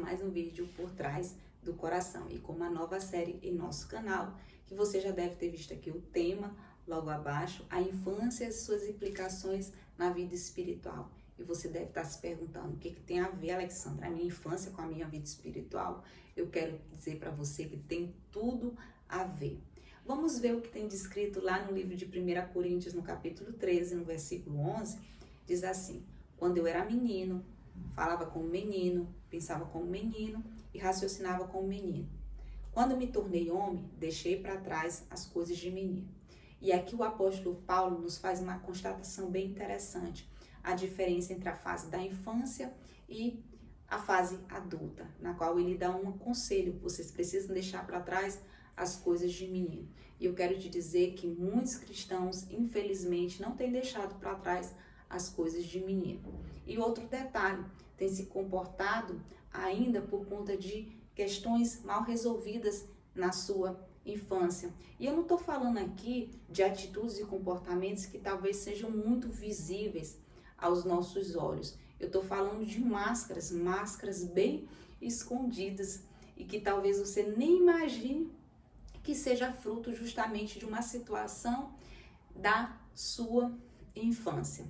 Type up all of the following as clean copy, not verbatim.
mais um vídeo por trás do coração e com uma nova série em nosso canal, que você já deve ter visto aqui o tema logo abaixo, a infância e as suas implicações na vida espiritual. E você deve estar se perguntando, o que tem a ver, Alexandra, a minha infância com a minha vida espiritual? Eu quero dizer para você que tem tudo a ver. Vamos ver o que tem descrito lá no livro de 1 Coríntios, no capítulo 13, no versículo 11, diz assim: quando eu era menino, falava como menino, pensava como menino e raciocinava como menino. Quando me tornei homem, deixei para trás as coisas de menino. E aqui o apóstolo Paulo nos faz uma constatação bem interessante, a diferença entre a fase da infância e a fase adulta, na qual ele dá um conselho: vocês precisam deixar para trás as coisas de menino. E eu quero te dizer que muitos cristãos, infelizmente, não têm deixado para trás as coisas de menino. E outro detalhe, tem se comportado ainda por conta de questões mal resolvidas na sua infância. E eu não estou falando aqui de atitudes e comportamentos que talvez sejam muito visíveis aos nossos olhos. Eu estou falando de máscaras bem escondidas e que talvez você nem imagine que seja fruto justamente de uma situação da sua infância.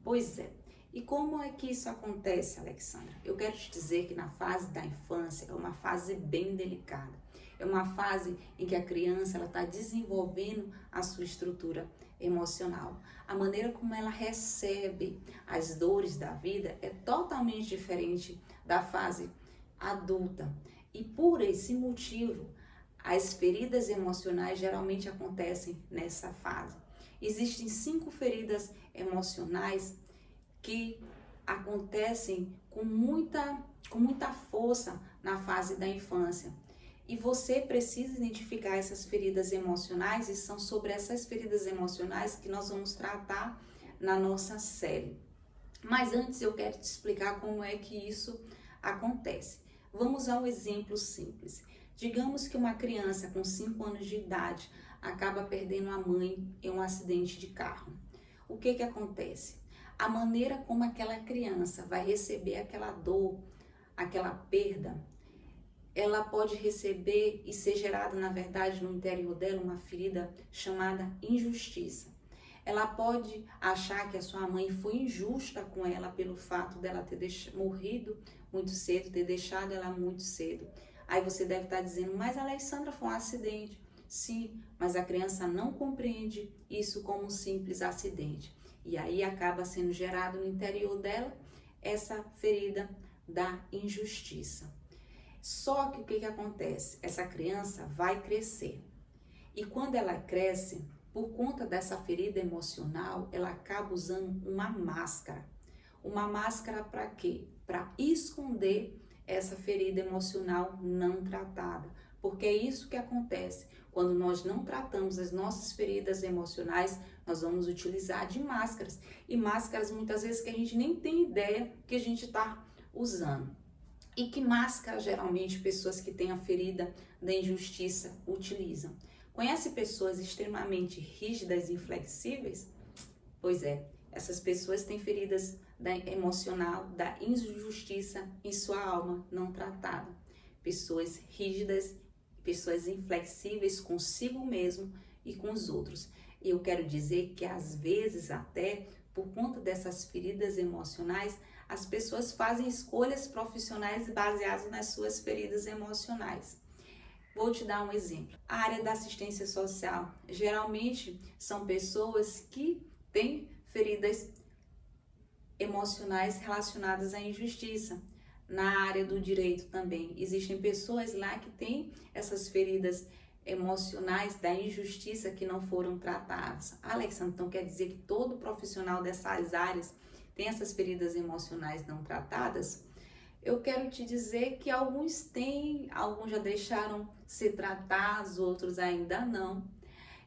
Pois é. E como é que isso acontece, Alexandra? Eu quero te dizer que na fase da infância é uma fase bem delicada. É uma fase em que a criança está desenvolvendo a sua estrutura emocional. A maneira como ela recebe as dores da vida é totalmente diferente da fase adulta. E por esse motivo, as feridas emocionais geralmente acontecem nessa fase. Existem 5 feridas emocionais que acontecem com muita força na fase da infância. E você precisa identificar essas feridas emocionais, e são sobre essas feridas emocionais que nós vamos tratar na nossa série. Mas antes eu quero te explicar como é que isso acontece. Vamos a um exemplo simples. Digamos que uma criança com 5 anos de idade acaba perdendo a mãe em um acidente de carro. O que acontece? A maneira como aquela criança vai receber aquela dor, aquela perda, ela pode receber e ser gerada, na verdade, no interior dela uma ferida chamada injustiça. Ela pode achar que a sua mãe foi injusta com ela pelo fato dela ter morrido muito cedo, ter deixado ela muito cedo. Aí você deve estar dizendo, mas a Alexandra, foi um acidente. Sim, mas a criança não compreende isso como um simples acidente. E aí acaba sendo gerado no interior dela essa ferida da injustiça. Só que o que acontece? Essa criança vai crescer. E quando ela cresce, por conta dessa ferida emocional, ela acaba usando uma máscara. Uma máscara para quê? Para esconder essa ferida emocional não tratada. Porque é isso que acontece. Quando nós não tratamos as nossas feridas emocionais, nós vamos utilizar de máscaras. E máscaras muitas vezes que a gente nem tem ideia que a gente está usando. E que máscara geralmente pessoas que têm a ferida da injustiça utilizam? Conhece pessoas extremamente rígidas e inflexíveis? Pois é, essas pessoas têm feridas emocional da injustiça em sua alma não tratada. Pessoas rígidas, pessoas inflexíveis consigo mesmo e com os outros. E eu quero dizer que às vezes até por conta dessas feridas emocionais, as pessoas fazem escolhas profissionais baseadas nas suas feridas emocionais. Vou te dar um exemplo. A área da assistência social, geralmente são pessoas que têm feridas emocionais relacionadas à injustiça. Na área do direito também, existem pessoas lá que têm essas feridas emocionais da injustiça que não foram tratadas. Alexandre, então quer dizer que todo profissional dessas áreas tem essas feridas emocionais não tratadas? Eu quero te dizer que alguns têm, alguns já deixaram ser tratados, outros ainda não.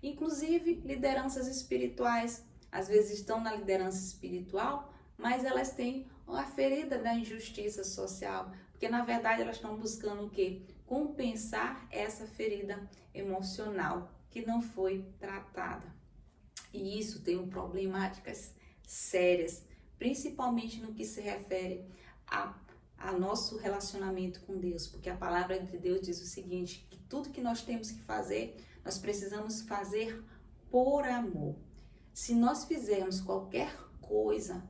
Inclusive, lideranças espirituais, às vezes estão na liderança espiritual, mas elas têm a ferida da injustiça social, porque na verdade elas estão buscando o quê? Compensar essa ferida emocional que não foi tratada. E isso tem problemáticas sérias, principalmente no que se refere a ao nosso relacionamento com Deus, porque a palavra de Deus diz o seguinte, que tudo que nós temos que fazer, nós precisamos fazer por amor. Se nós fizermos qualquer coisa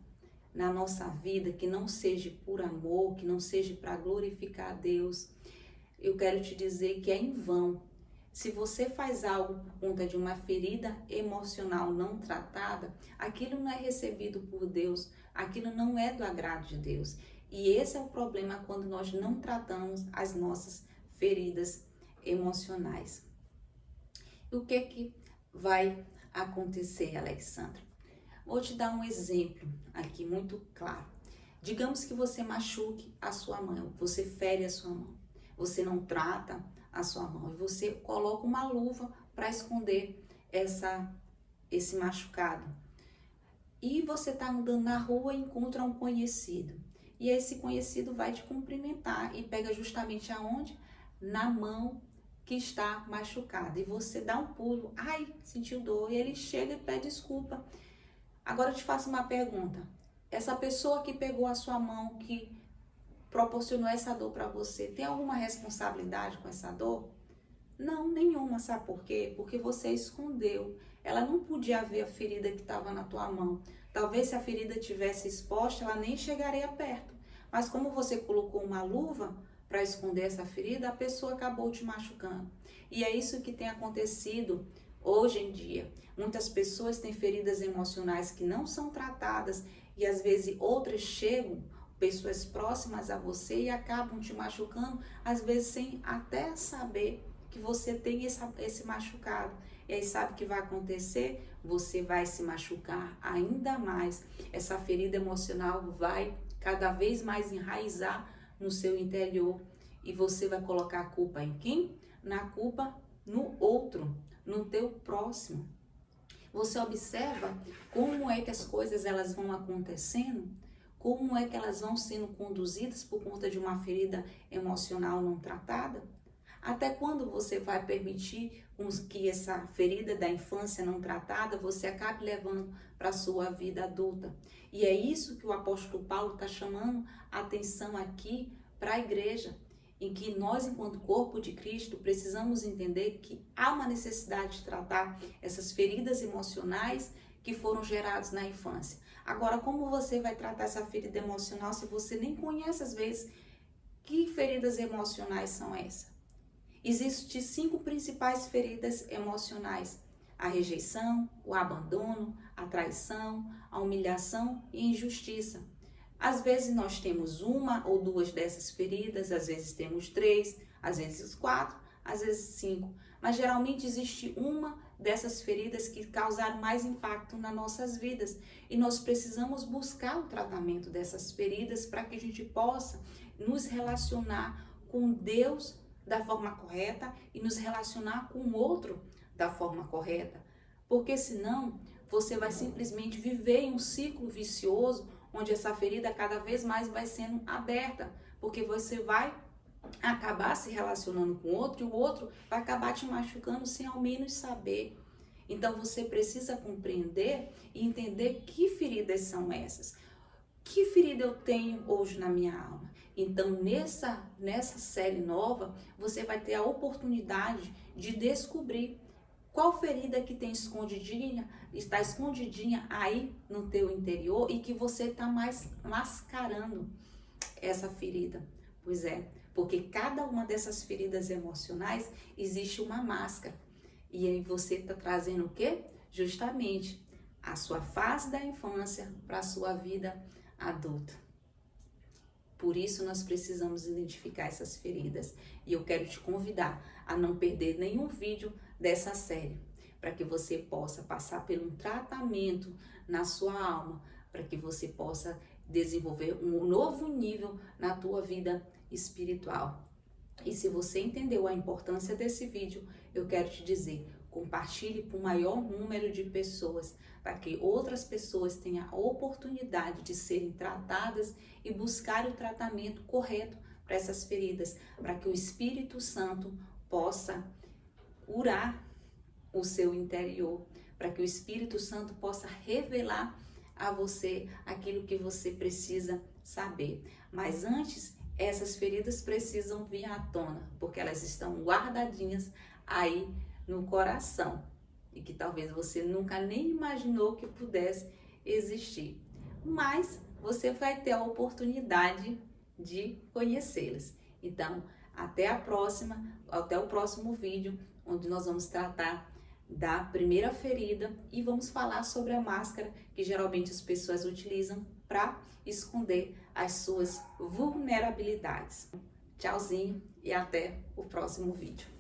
na nossa vida que não seja por amor, que não seja para glorificar a Deus, eu quero te dizer que é em vão. Se você faz algo por conta de uma ferida emocional não tratada, aquilo não é recebido por Deus, aquilo não é do agrado de Deus. E esse é o problema quando nós não tratamos as nossas feridas emocionais. E o que vai acontecer, Alexandra? Vou te dar um exemplo aqui muito claro. Digamos que você machuque a sua mão, você fere a sua mão, você não trata a sua mão e você coloca uma luva para esconder esse machucado. E você está andando na rua e encontra um conhecido. E esse conhecido vai te cumprimentar e pega justamente aonde? Na mão que está machucada. E você dá um pulo, ai, sentiu dor, e ele chega e pede desculpa. Agora eu te faço uma pergunta. Essa pessoa que pegou a sua mão, que proporcionou essa dor para você, tem alguma responsabilidade com essa dor? Não, nenhuma. Sabe por quê? Porque você escondeu. Ela não podia ver a ferida que estava na tua mão. Talvez se a ferida tivesse exposta, ela nem chegaria perto. Mas como você colocou uma luva para esconder essa ferida, a pessoa acabou te machucando. E é isso que tem acontecido hoje em dia. Muitas pessoas têm feridas emocionais que não são tratadas e às vezes outras chegam, pessoas próximas a você, e acabam te machucando, às vezes sem até saber que você tem esse machucado. E aí sabe o que vai acontecer? Você vai se machucar ainda mais. Essa ferida emocional vai cada vez mais enraizar no seu interior. E você vai colocar a culpa em quem? Na culpa no outro, no teu próximo. Você observa como é que as coisas elas vão acontecendo? Como é que elas vão sendo conduzidas por conta de uma ferida emocional não tratada? Até quando você vai permitir que essa ferida da infância não tratada você acabe levando para a sua vida adulta? E é isso que o apóstolo Paulo está chamando a atenção aqui para a igreja, em que nós, enquanto corpo de Cristo, precisamos entender que há uma necessidade de tratar essas feridas emocionais que foram geradas na infância. Agora, como você vai tratar essa ferida emocional se você nem conhece, às vezes, que feridas emocionais são essas? Existem 5 principais feridas emocionais: a rejeição, o abandono, a traição, a humilhação e a injustiça. Às vezes nós temos 1 ou 2 dessas feridas, às vezes temos 3, às vezes 4, às vezes 5. Mas geralmente existe uma dessas feridas que causaram mais impacto nas nossas vidas. E nós precisamos buscar o tratamento dessas feridas para que a gente possa nos relacionar com Deus da forma correta e nos relacionar com o outro da forma correta. Porque senão você vai simplesmente viver em um ciclo vicioso onde essa ferida cada vez mais vai sendo aberta, porque você vai acabar se relacionando com o outro e o outro vai acabar te machucando sem ao menos saber. Então você precisa compreender e entender que feridas são essas. Que ferida eu tenho hoje na minha alma? Então nessa série nova você vai ter a oportunidade de descobrir qual ferida que está escondidinha aí no teu interior e que você está mais mascarando essa ferida. Pois é, porque cada uma dessas feridas emocionais existe uma máscara. E aí você está trazendo o quê? Justamente a sua fase da infância para a sua vida adulta. Por isso nós precisamos identificar essas feridas. E eu quero te convidar a não perder nenhum vídeo dessa série, para que você possa passar por um tratamento na sua alma, para que você possa desenvolver um novo nível na tua vida espiritual. E se você entendeu a importância desse vídeo, eu quero te dizer, compartilhe com o maior número de pessoas, para que outras pessoas tenham a oportunidade de serem tratadas e buscar o tratamento correto para essas feridas, para que o Espírito Santo possa curar o seu interior, para que o Espírito Santo possa revelar a você aquilo que você precisa saber. Mas antes, essas feridas precisam vir à tona, porque elas estão guardadinhas aí no coração e que talvez você nunca nem imaginou que pudesse existir. Mas você vai ter a oportunidade de conhecê-las. Então, até o próximo vídeo, onde nós vamos tratar da primeira ferida e vamos falar sobre a máscara que geralmente as pessoas utilizam para esconder as suas vulnerabilidades. Tchauzinho e até o próximo vídeo.